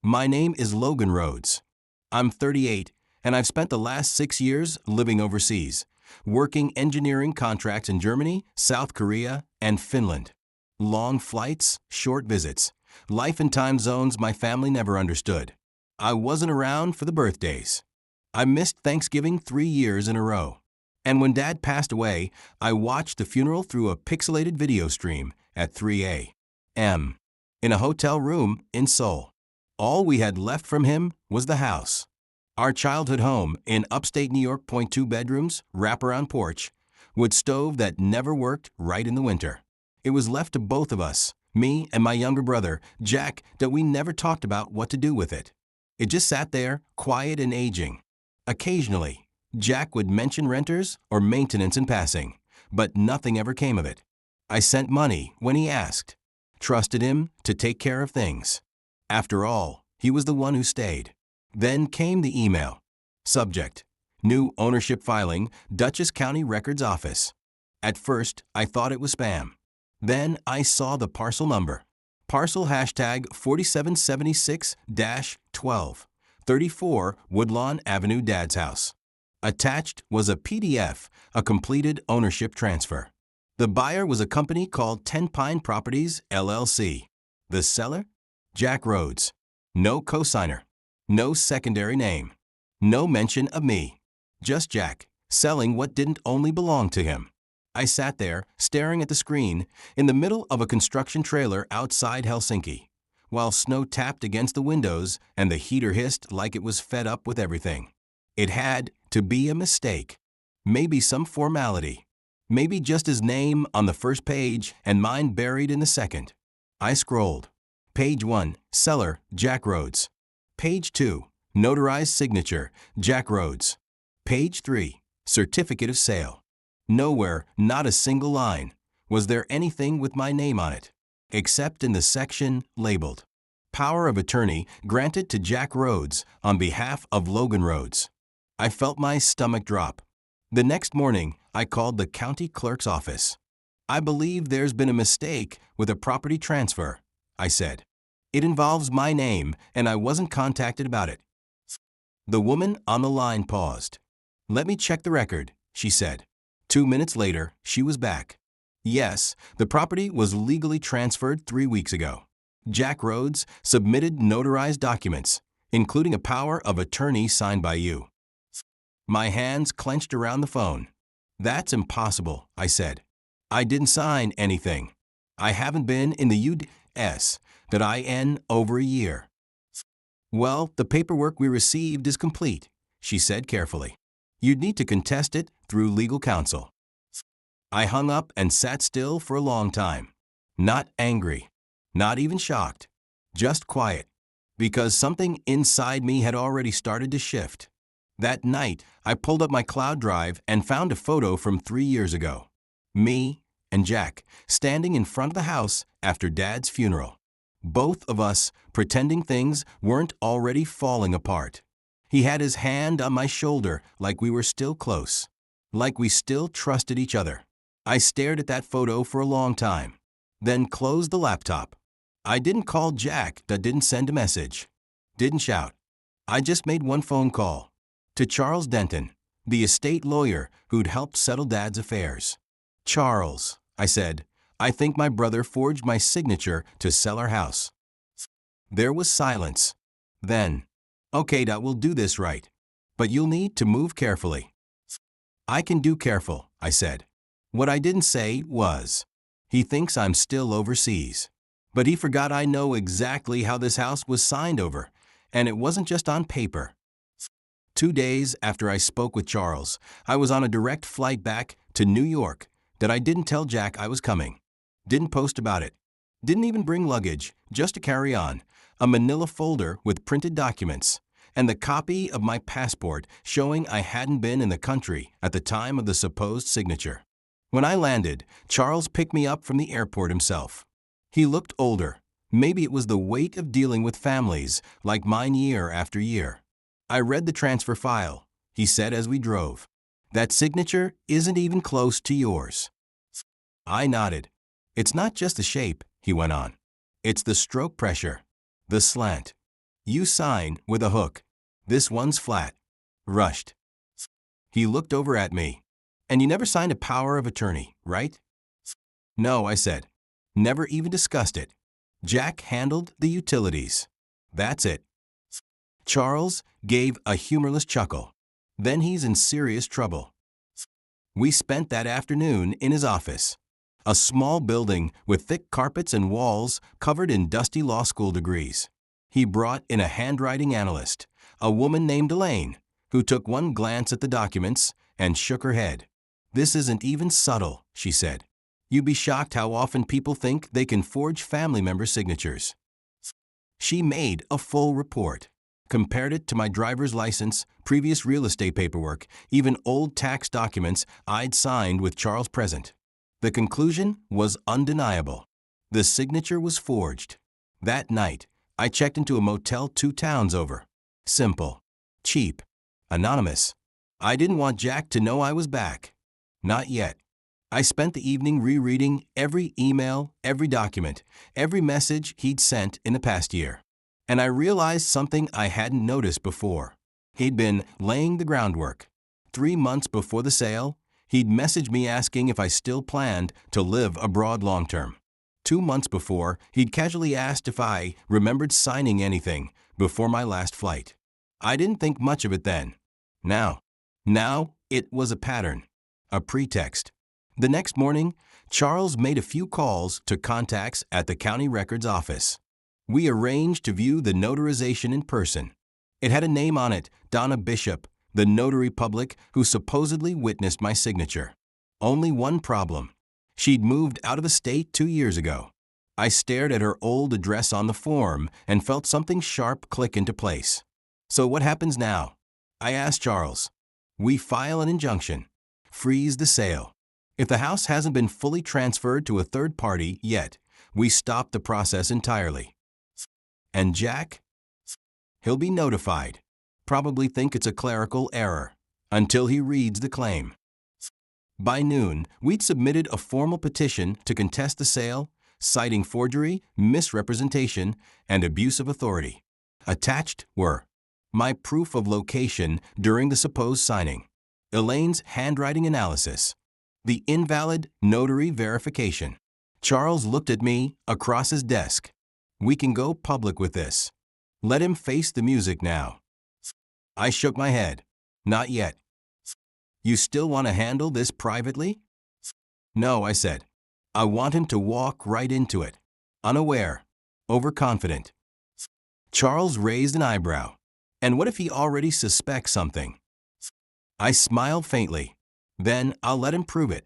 My name is Logan Rhodes. I'm 38, and I've spent the last 6 years living overseas, working engineering contracts in Germany, South Korea, and Finland. Long flights, short visits, life in time zones my family never understood. I wasn't around for the birthdays. I missed Thanksgiving 3 years in a row. And when Dad passed away, I watched the funeral through a pixelated video stream at 3 a.m. in a hotel room in Seoul. All we had left from him was the house. Our childhood home in upstate New York, 2 bedrooms, wraparound porch, wood stove that never worked right in the winter. It was left to both of us, me and my younger brother, Jack, that we never talked about what to do with it. It just sat there, quiet and aging. Occasionally, Jack would mention renters or maintenance in passing, but nothing ever came of it. I sent money when he asked, trusted him to take care of things. After all, he was the one who stayed. Then came the email. Subject: New ownership filing, Dutchess County Records Office. At first, I thought it was spam. Then I saw the parcel number. Parcel hashtag 4776-12, 34 Woodlawn Avenue, Dad's house. Attached was a PDF, a completed ownership transfer. The buyer was a company called 10 Pine Properties, LLC. The seller? Jack Rhodes. No cosigner. No secondary name. No mention of me. Just Jack, selling what didn't only belong to him. I sat there, staring at the screen, in the middle of a construction trailer outside Helsinki, while snow tapped against the windows and the heater hissed like it was fed up with everything. It had to be a mistake. Maybe some formality. Maybe just his name on the first page and mine buried in the second. I scrolled. Page 1, seller, Jack Rhodes. Page 2, notarized signature, Jack Rhodes. Page 3, certificate of sale. Nowhere, not a single line, was there anything with my name on it, except in the section labeled Power of Attorney granted to Jack Rhodes on behalf of Logan Rhodes. I felt my stomach drop. The next morning, I called the county clerk's office. I believe there's been a mistake with a property transfer, I said. It involves my name, and I wasn't contacted about it. The woman on the line paused. Let me check the record, she said. 2 minutes later, she was back. Yes, the property was legally transferred 3 weeks ago. Jack Rhodes submitted notarized documents, including a power of attorney signed by you. My hands clenched around the phone. That's impossible, I said. I didn't sign anything. I haven't been in the U.S. that I in over a year. Well, the paperwork we received is complete, she said carefully. You'd need to contest it through legal counsel. I hung up and sat still for a long time. Not angry, not even shocked, just quiet, because something inside me had already started to shift. That night, I pulled up my cloud drive and found a photo from 3 years ago. Me and Jack standing in front of the house after Dad's funeral. Both of us pretending things weren't already falling apart. He had his hand on my shoulder like we were still close, like we still trusted each other. I stared at that photo for a long time, then closed the laptop. I didn't call Jack, didn't send a message, didn't shout. I just made one phone call to Charles Denton, the estate lawyer who'd helped settle Dad's affairs. Charles, I said, I think my brother forged my signature to sell our house. There was silence. Then, okay, we'll do this right. But you'll need to move carefully. I can do careful, I said. What I didn't say was, he thinks I'm still overseas. But he forgot I know exactly how this house was signed over, and it wasn't just on paper. 2 days after I spoke with Charles, I was on a direct flight back to New York that I didn't tell Jack I was coming. Didn't post about it. Didn't even bring luggage, just to carry on, a manila folder with printed documents, and the copy of my passport showing I hadn't been in the country at the time of the supposed signature. When I landed, Charles picked me up from the airport himself. He looked older. Maybe it was the weight of dealing with families like mine year after year. I read the transfer file, he said as we drove. That signature isn't even close to yours. I nodded. It's not just the shape, he went on. It's the stroke pressure, the slant. You sign with a hook. This one's flat. Rushed. He looked over at me. And you never signed a power of attorney, right? No, I said. Never even discussed it. Jack handled the utilities. That's it. Charles gave a humorless chuckle. Then he's in serious trouble. We spent that afternoon in his office. A small building with thick carpets and walls covered in dusty law school degrees. He brought in a handwriting analyst, a woman named Elaine, who took one glance at the documents and shook her head. This isn't even subtle, she said. You'd be shocked how often people think they can forge family member signatures. She made a full report, compared it to my driver's license, previous real estate paperwork, even old tax documents I'd signed with Charles present. The conclusion was undeniable. The signature was forged. That night, I checked into a motel 2 towns over. Simple, cheap, anonymous. I didn't want Jack to know I was back. Not yet. I spent the evening rereading every email, every document, every message he'd sent in the past year. And I realized something I hadn't noticed before. He'd been laying the groundwork. 3 months before the sale, he'd messaged me asking if I still planned to live abroad long-term. 2 months before, he'd casually asked if I remembered signing anything before my last flight. I didn't think much of it then. Now it was a pattern, a pretext. The next morning, Charles made a few calls to contacts at the county records office. We arranged to view the notarization in person. It had a name on it, Donna Bishop, the notary public who supposedly witnessed my signature. Only one problem. She'd moved out of the state 2 years ago. I stared at her old address on the form and felt something sharp click into place. So what happens now? I asked Charles. We file an injunction. Freeze the sale. If the house hasn't been fully transferred to a third party yet, we stop the process entirely. And Jack? He'll be notified. Probably think it's a clerical error, until he reads the claim. By noon, we'd submitted a formal petition to contest the sale, citing forgery, misrepresentation, and abuse of authority. Attached were my proof of location during the supposed signing, Elaine's handwriting analysis, the invalid notary verification. Charles looked at me across his desk. We can go public with this. Let him face the music now. I shook my head. Not yet. You still want to handle this privately? No, I said. I want him to walk right into it. Unaware. Overconfident. Charles raised an eyebrow. And what if he already suspects something? I smiled faintly. Then I'll let him prove it.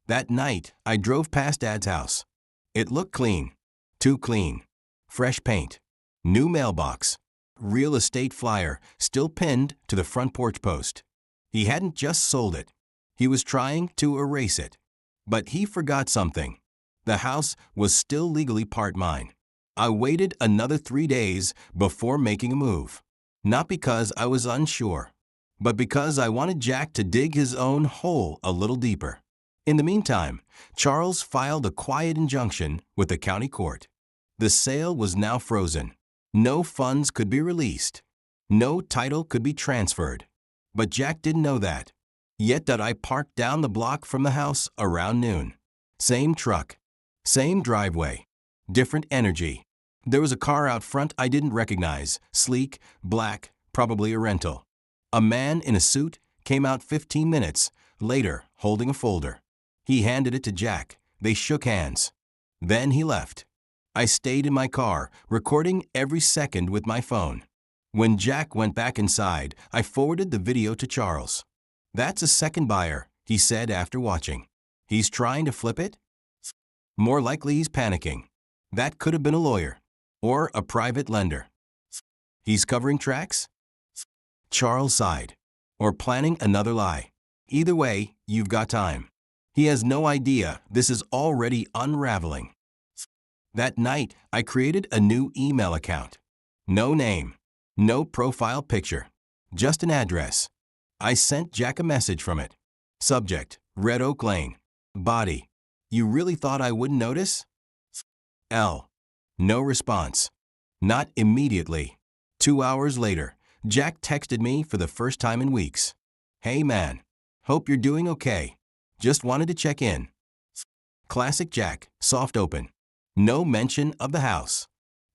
That night, I drove past Dad's house. It looked clean. Too clean. Fresh paint. New mailbox. Real estate flyer still pinned to the front porch post. He hadn't just sold it. He was trying to erase it. But he forgot something. The house was still legally part mine. I waited another 3 days before making a move. Not because I was unsure, but because I wanted Jack to dig his own hole a little deeper. In the meantime, Charles filed a quiet injunction with the county court. The sale was now frozen. No funds could be released. No title could be transferred. But Jack didn't know that. Yet that I parked down the block from the house around noon. Same truck. Same driveway. Different energy. There was a car out front I didn't recognize, sleek, black, probably a rental. A man in a suit came out 15 minutes later holding a folder. He handed it to Jack. They shook hands. Then he left. I stayed in my car, recording every second with my phone. When Jack went back inside, I forwarded the video to Charles. That's a second buyer, he said after watching. He's trying to flip it? More likely he's panicking. That could have been a lawyer. Or a private lender. He's covering tracks? Charles sighed. Or planning another lie. Either way, you've got time. He has no idea this is already unraveling. That night, I created a new email account. No name. No profile picture. Just an address. I sent Jack a message from it. Subject, Red Oak Lane. Body, you really thought I wouldn't notice? L. No response. Not immediately. 2 hours later, Jack texted me for the first time in weeks. "Hey man, hope you're doing okay. Just wanted to check in." Classic Jack, soft open. No mention of the house.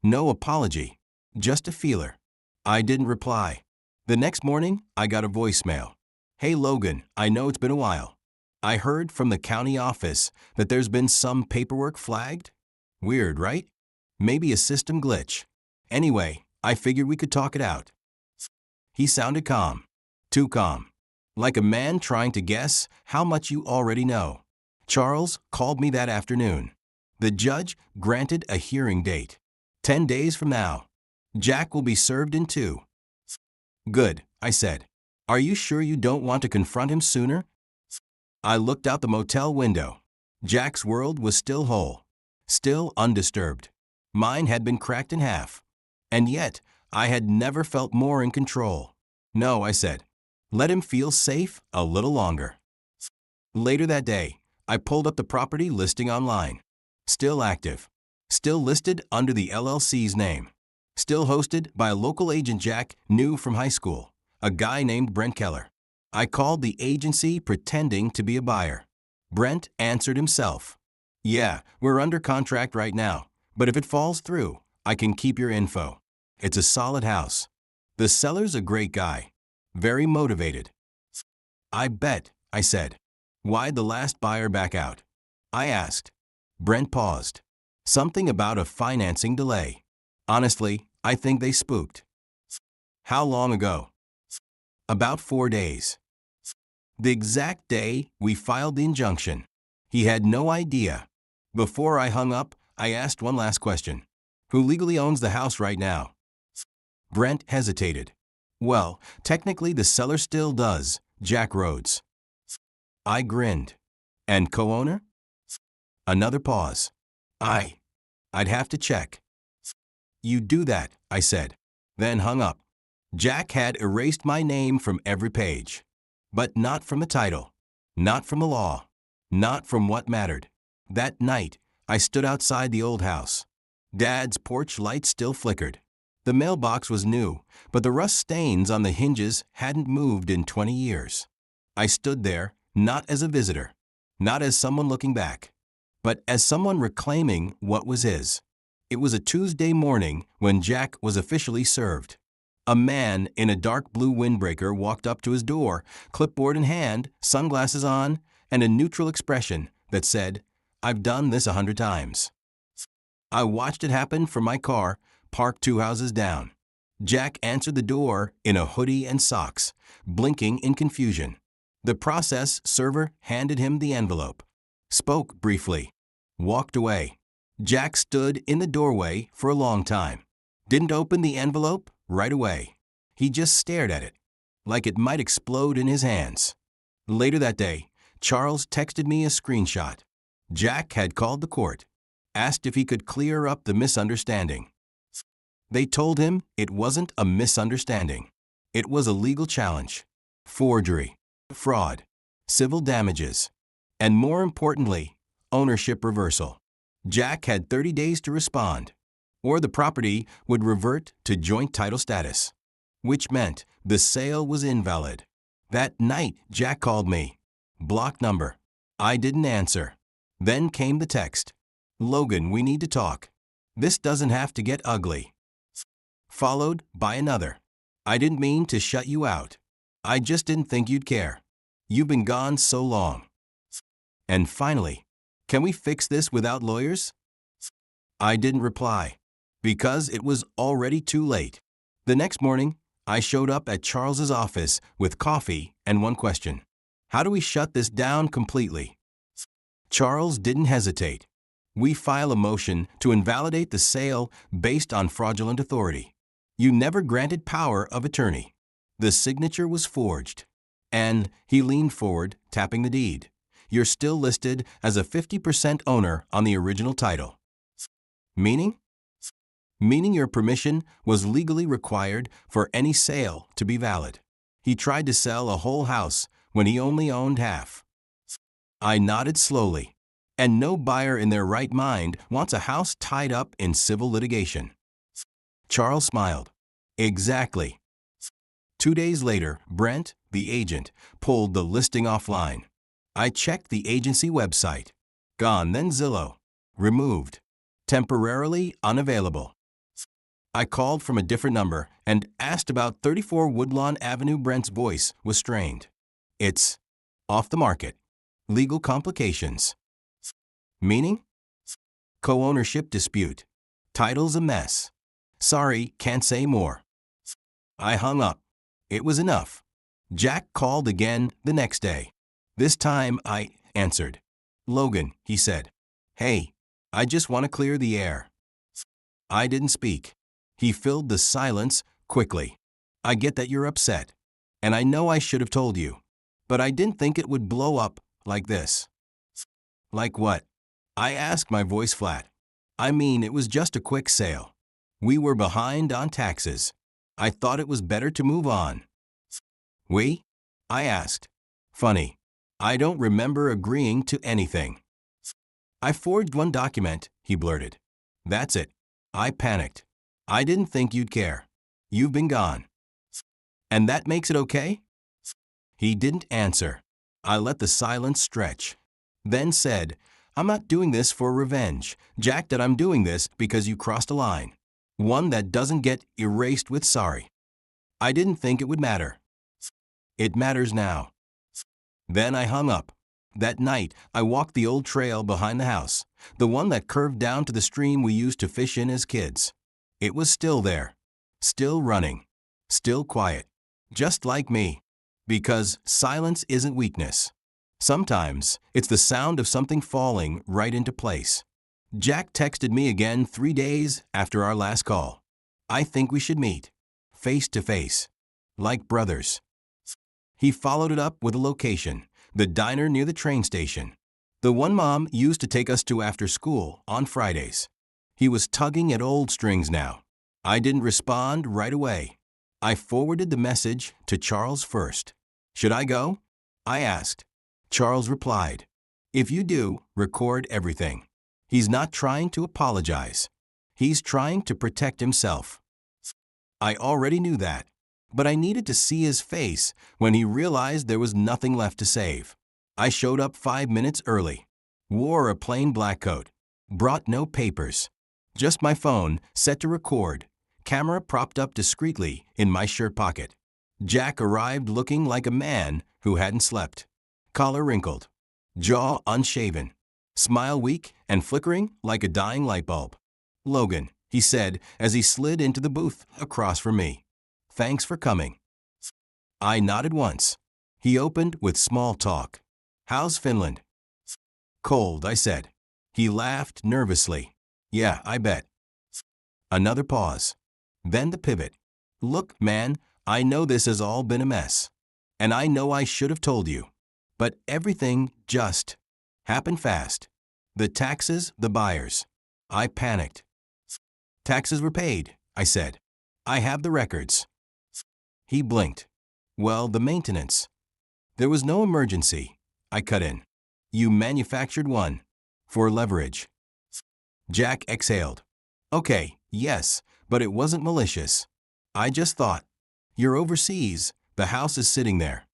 No apology. Just a feeler. I didn't reply. The next morning, I got a voicemail. "Hey Logan, I know it's been a while. I heard from the county office that there's been some paperwork flagged. Weird, right? Maybe a system glitch. Anyway, I figured we could talk it out." He sounded calm. Too calm. Like a man trying to guess how much you already know. Charles called me that afternoon. The judge granted a hearing date. 10 days from now. Jack will be served in 2. "Good," I said. "Are you sure you don't want to confront him sooner?" I looked out the motel window. Jack's world was still whole. Still undisturbed. Mine had been cracked in half. And yet, I had never felt more in control. "No," I said. "Let him feel safe a little longer." Later that day, I pulled up the property listing online. Still active. Still listed under the LLC's name. Still hosted by a local agent Jack knew from high school, a guy named Brent Keller. I called the agency pretending to be a buyer. Brent answered himself. "Yeah, we're under contract right now, but if it falls through, I can keep your info. It's a solid house. The seller's a great guy. Very motivated." "I bet," I said. "Why'd the last buyer back out?" I asked. Brent paused. "Something about a financing delay. Honestly, I think they spooked." "How long ago?" "About 4 days. The exact day we filed the injunction." He had no idea. Before I hung up, I asked one last question. "Who legally owns the house right now?" Brent hesitated. "Well, technically the seller still does, Jack Rhodes." I grinned. "And co-owner?" Another pause. I'd have to check." "You do that," I said, then hung up. Jack had erased my name from every page. But not from the title. Not from the law. Not from what mattered. That night, I stood outside the old house. Dad's porch light still flickered. The mailbox was new, but the rust stains on the hinges hadn't moved in 20 years. I stood there, not as a visitor, not as someone looking back, but as someone reclaiming what was his. It was a Tuesday morning when Jack was officially served. A man in a dark blue windbreaker walked up to his door, clipboard in hand, sunglasses on, and a neutral expression that said, "I've done this 100 times." I watched it happen from my car, parked 2 houses down. Jack answered the door in a hoodie and socks, blinking in confusion. The process server handed him the envelope. Spoke briefly. Walked away. Jack stood in the doorway for a long time. Didn't open the envelope right away. He just stared at it, like it might explode in his hands. Later that day, Charles texted me a screenshot. Jack had called the court, asked if he could clear up the misunderstanding. They told him it wasn't a misunderstanding. It was a legal challenge. Forgery, fraud, civil damages, and more importantly, ownership reversal. Jack had 30 days to respond, or the property would revert to joint title status, which meant the sale was invalid. That night, Jack called me. Block number. I didn't answer. Then came the text. "Logan, we need to talk. This doesn't have to get ugly." Followed by another. "I didn't mean to shut you out. I just didn't think you'd care. You've been gone so long." And finally, "Can we fix this without lawyers?" I didn't reply, because it was already too late. The next morning, I showed up at Charles's office with coffee and one question. "How do we shut this down completely?" Charles didn't hesitate. "We file a motion to invalidate the sale based on fraudulent authority. You never granted power of attorney." The signature was forged. And he leaned forward, tapping the deed. "You're still listed as a 50% owner on the original title." Meaning? Meaning your permission was legally required for any sale to be valid. He tried to sell a whole house when he only owned half. I nodded slowly. And no buyer in their right mind wants a house tied up in civil litigation. Charles smiled. Exactly. 2 days later, Brent, the agent, pulled the listing offline. I checked the agency website. Gone, then Zillow. Removed. Temporarily unavailable. I called from a different number and asked about 34 Woodlawn Avenue. Brent's voice was strained. It's off the market. Legal complications. Meaning? Co-ownership dispute. Title's a mess. Sorry, can't say more. I hung up. It was enough. Jack called again the next day. This time I answered. Logan, he said. Hey, I just want to clear the air. I didn't speak. He filled the silence quickly. I get that you're upset, and I know I should have told you, but I didn't think it would blow up like this. Like what? I asked, my voice flat. I mean, it was just a quick sale. We were behind on taxes. I thought it was better to move on. We? I asked. Funny. I don't remember agreeing to anything. I forged one document, he blurted. That's it. I panicked. I didn't think you'd care. You've been gone. And that makes it okay? He didn't answer. I let the silence stretch. Then said, I'm not doing this for revenge, Jack, that I'm doing this because you crossed a line. One that doesn't get erased with sorry. I didn't think it would matter. It matters now. Then I hung up. That night, I walked the old trail behind the house, the one that curved down to the stream we used to fish in as kids. It was still there, still running, still quiet, just like me. Because silence isn't weakness. Sometimes it's the sound of something falling right into place. Jack texted me again 3 days after our last call. I think we should meet, face to face, like brothers. He followed it up with a location, the diner near the train station, the one Mom used to take us to after school on Fridays. He was tugging at old strings now. I didn't respond right away. I forwarded the message to Charles first. Should I go? I asked. Charles replied, if you do, record everything. He's not trying to apologize. He's trying to protect himself. I already knew that, but I needed to see his face when he realized there was nothing left to save. I showed up 5 minutes early, wore a plain black coat, brought no papers, just my phone set to record, camera propped up discreetly in my shirt pocket. Jack arrived looking like a man who hadn't slept. Collar wrinkled, jaw unshaven, smile weak and flickering like a dying light bulb. Logan, he said as he slid into the booth across from me. Thanks for coming. I nodded once. He opened with small talk. How's Finland? Cold, I said. He laughed nervously. Yeah, I bet. Another pause. Then the pivot. Look, man, I know this has all been a mess. And I know I should have told you. But everything just happened fast. The taxes, the buyers. I panicked. Taxes were paid, I said. I have the records. He blinked. Well, the maintenance. There was no emergency. I cut in. You manufactured one. For leverage. Jack exhaled. Okay, yes, but it wasn't malicious. I just thought. You're overseas. The house is sitting there.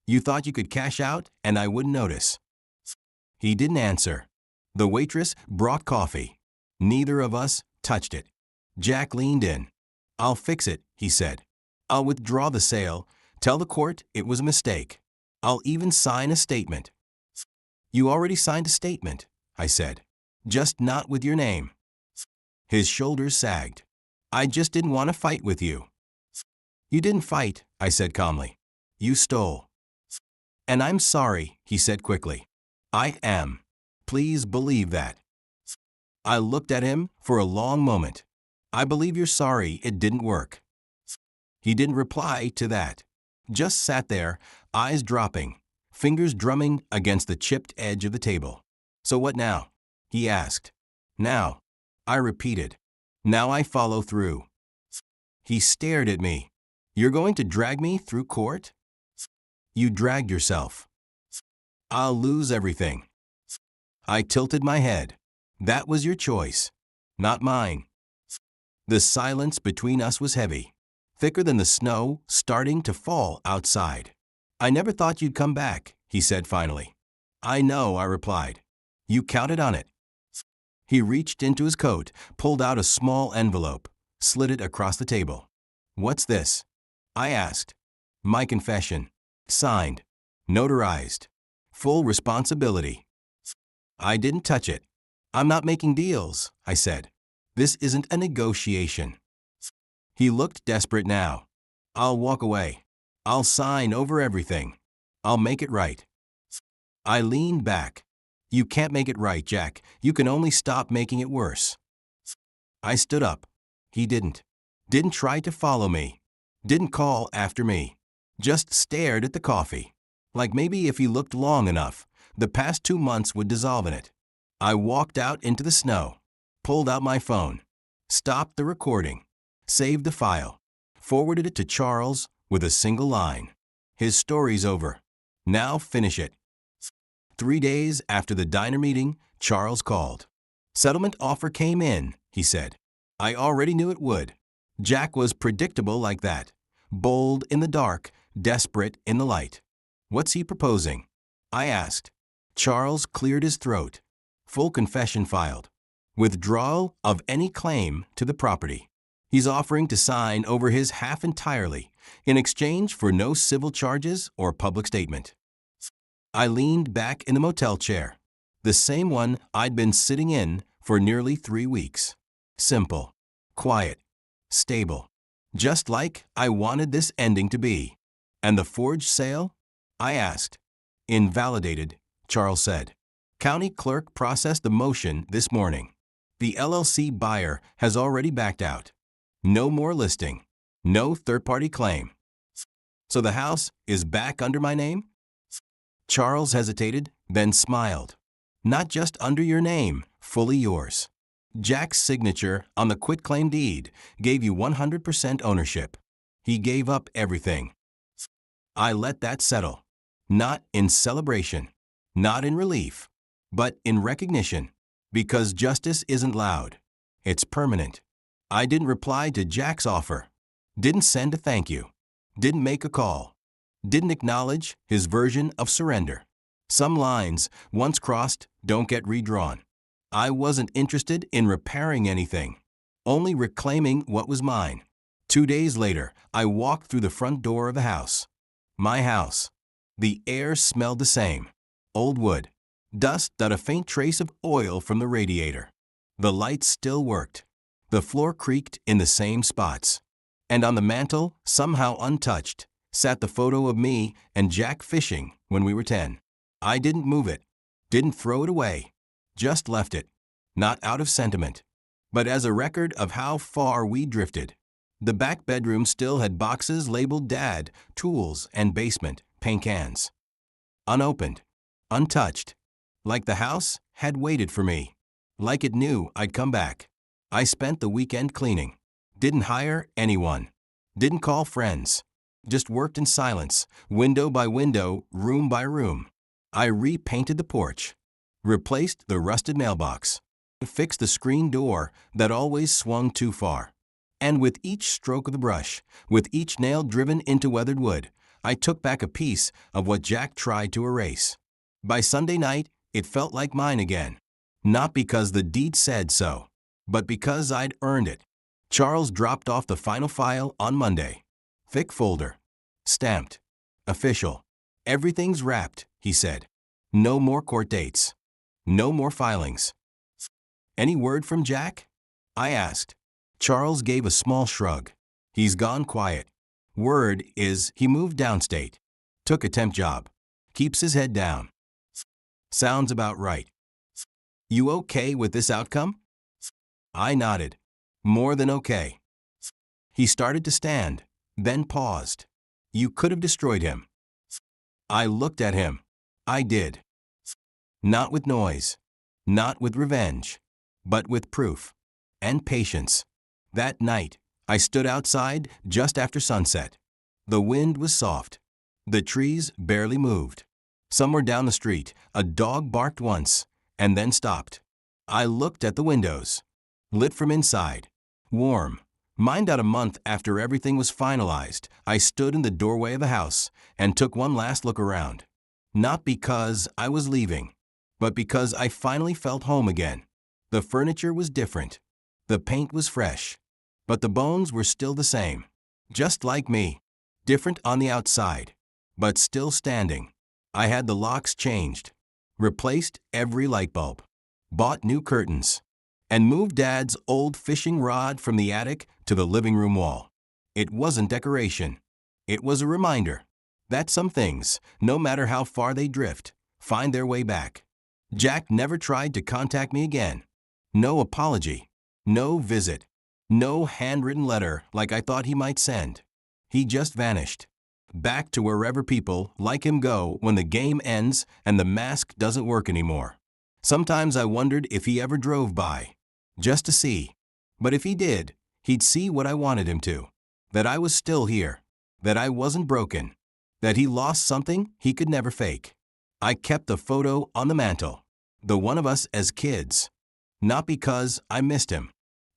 You thought you could cash out and I wouldn't notice. He didn't answer. The waitress brought coffee. Neither of us touched it. Jack leaned in. I'll fix it, he said. I'll withdraw the sale, tell the court it was a mistake. I'll even sign a statement. You already signed a statement, I said. Just not with your name. His shoulders sagged. I just didn't want to fight with you. You didn't fight, I said calmly. You stole. And I'm sorry, he said quickly. I am. Please believe that. I looked at him for a long moment. I believe you're sorry it didn't work. He didn't reply to that. Just sat there, eyes dropping, fingers drumming against the chipped edge of the table. So what now? He asked. Now, I repeated. Now I follow through. He stared at me. You're going to drag me through court? You dragged yourself. I'll lose everything. I tilted my head. That was your choice, not mine. The silence between us was heavy, thicker than the snow starting to fall outside. "I never thought you'd come back," he said finally. "I know," I replied. "You counted on it." He reached into his coat, pulled out a small envelope, slid it across the table. "What's this?" I asked. "My confession. Signed. Notarized. Full responsibility." I didn't touch it. "I'm not making deals," I said. "This isn't a negotiation." He looked desperate now. "I'll walk away. I'll sign over everything. I'll make it right." I leaned back. "You can't make it right, Jack. You can only stop making it worse." I stood up. He didn't. Didn't try to follow me. Didn't call after me. Just stared at the coffee. Like maybe if he looked long enough, the past 2 months would dissolve in it. I walked out into the snow, pulled out my phone, stopped the recording, saved the file, forwarded it to Charles with a single line. "His story's over. Now finish it." 3 days after the diner meeting, Charles called. "Settlement offer came in," he said. "I already knew it would." Jack was predictable like that. Bold in the dark, desperate in the light. "What's he proposing?" I asked. Charles cleared his throat. Full confession filed. Withdrawal of any claim to the property. He's offering to sign over his half entirely in exchange for no civil charges or public statement. I leaned back in the motel chair, the same one I'd been sitting in for nearly 3 weeks. Simple, quiet, stable, just like I wanted this ending to be. "And the forged sale?" I asked. "Invalidated," Charles said. "County clerk processed the motion this morning. The LLC buyer has already backed out. No more listing. No third-party claim." "So the house is back under my name?" Charles hesitated, then smiled. "Not just under your name, fully yours. Jack's signature on the quitclaim deed gave you 100% ownership. He gave up everything." I let that settle. Not in celebration, not in relief, but in recognition. Because justice isn't loud. It's permanent. I didn't reply to Jack's offer. Didn't send a thank you. Didn't make a call. Didn't acknowledge his version of surrender. Some lines, once crossed, don't get redrawn. I wasn't interested in repairing anything, only reclaiming what was mine. 2 days later, I walked through the front door of the house. My house. The air smelled the same. Old wood. Dust that a faint trace of oil from the radiator. The lights still worked. The floor creaked in the same spots. And on the mantel, somehow untouched, sat the photo of me and Jack fishing when we were 10. I didn't move it, didn't throw it away, just left it, not out of sentiment, but as a record of how far we drifted. The back bedroom still had boxes labeled Dad, tools, and basement, paint cans. Unopened, untouched, like the house had waited for me, like it knew I'd come back. I spent the weekend cleaning, didn't hire anyone, didn't call friends. Just worked in silence, window by window, room by room. I repainted the porch, replaced the rusted mailbox, fixed the screen door that always swung too far. And with each stroke of the brush, with each nail driven into weathered wood, I took back a piece of what Jack tried to erase. By Sunday night, it felt like mine again. Not because the deed said so, but because I'd earned it. Charles dropped off the final file on Monday. Thick folder. Stamped. Official. "Everything's wrapped," he said. "No more court dates. No more filings." "Any word from Jack?" I asked. Charles gave a small shrug. "He's gone quiet. Word is he moved downstate. Took a temp job. Keeps his head down." "Sounds about right." "You okay with this outcome?" I nodded. "More than okay." He started to stand, then paused. "You could have destroyed him." I looked at him. I did. Not with noise, not with revenge, but with proof and patience. That night, I stood outside just after sunset. The wind was soft. The trees barely moved. Somewhere down the street, a dog barked once and then stopped. I looked at the windows, lit from inside, Warm. Mind out a month after everything was finalized, I stood in the doorway of the house and took one last look around. Not because I was leaving, but because I finally felt home again. The furniture was different. The paint was fresh. But the bones were still the same. Just like me. Different on the outside, but still standing. I had the locks changed, replaced every light bulb, bought new curtains, and moved Dad's old fishing rod from the attic to the living room wall. It wasn't decoration. It was a reminder that some things, no matter how far they drift, find their way back. Jack never tried to contact me again. No apology, no visit, no handwritten letter like I thought he might send. He just vanished. Back to wherever people like him go when the game ends and the mask doesn't work anymore. Sometimes I wondered if he ever drove by, just to see. But if he did, he'd see what I wanted him to. That I was still here. That I wasn't broken. That he lost something he could never fake. I kept the photo on the mantle. The one of us as kids. Not because I missed him,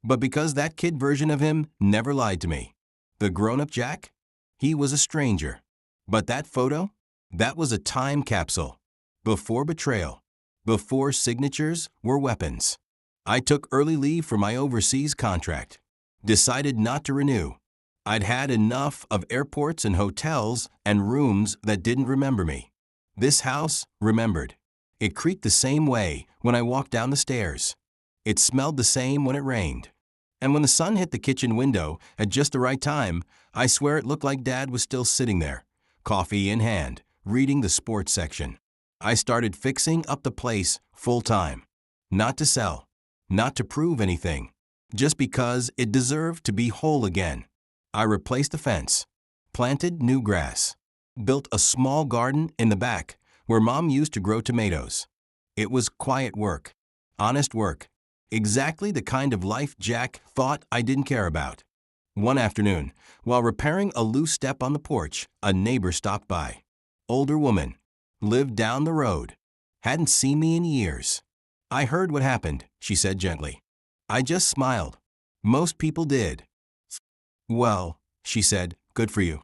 but because that kid version of him never lied to me. The grown-up Jack? He was a stranger. But that photo? That was a time capsule. Before betrayal. Before signatures were weapons. I took early leave for my overseas contract. Decided not to renew. I'd had enough of airports and hotels and rooms that didn't remember me. This house remembered. It creaked the same way when I walked down the stairs. It smelled the same when it rained. And when the sun hit the kitchen window at just the right time, I swear it looked like Dad was still sitting there, coffee in hand, reading the sports section. I started fixing up the place full time. Not to sell, not to prove anything, just because it deserved to be whole again. I replaced the fence, planted new grass, built a small garden in the back where Mom used to grow tomatoes. It was quiet work, honest work. Exactly the kind of life Jack thought I didn't care about. One afternoon, while repairing a loose step on the porch, a neighbor stopped by. Older woman. Lived down the road. Hadn't seen me in years. I heard what happened, she said gently. I just smiled. Most people did. Well, she said, good for you.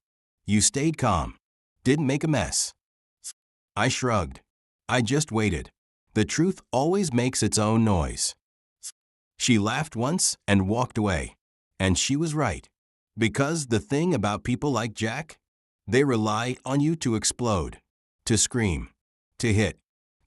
You stayed calm. Didn't make a mess. I shrugged. I just waited. The truth always makes its own noise. She laughed once and walked away. And she was right. Because the thing about people like Jack, they rely on you to explode, to scream, to hit,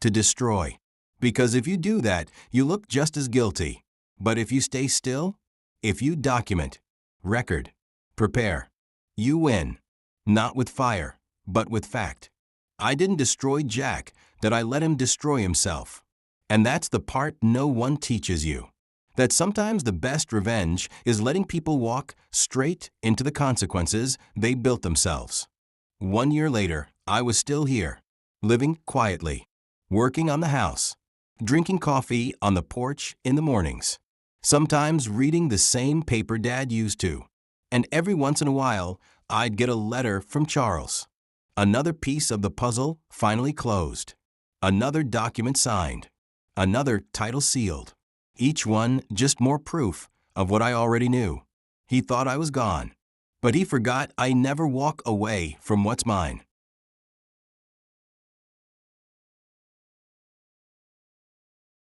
to destroy. Because if you do that, you look just as guilty. But if you stay still, if you document, record, prepare, you win. Not with fire, but with fact. I didn't destroy Jack, that I let him destroy himself. And that's the part no one teaches you. That sometimes the best revenge is letting people walk straight into the consequences they built themselves. 1 year later, I was still here, living quietly, working on the house, drinking coffee on the porch in the mornings, sometimes reading the same paper Dad used to. And every once in a while, I'd get a letter from Charles. Another piece of the puzzle finally closed. Another document signed. Another title sealed. Each one just more proof of what I already knew. He thought I was gone, but he forgot I never walk away from what's mine.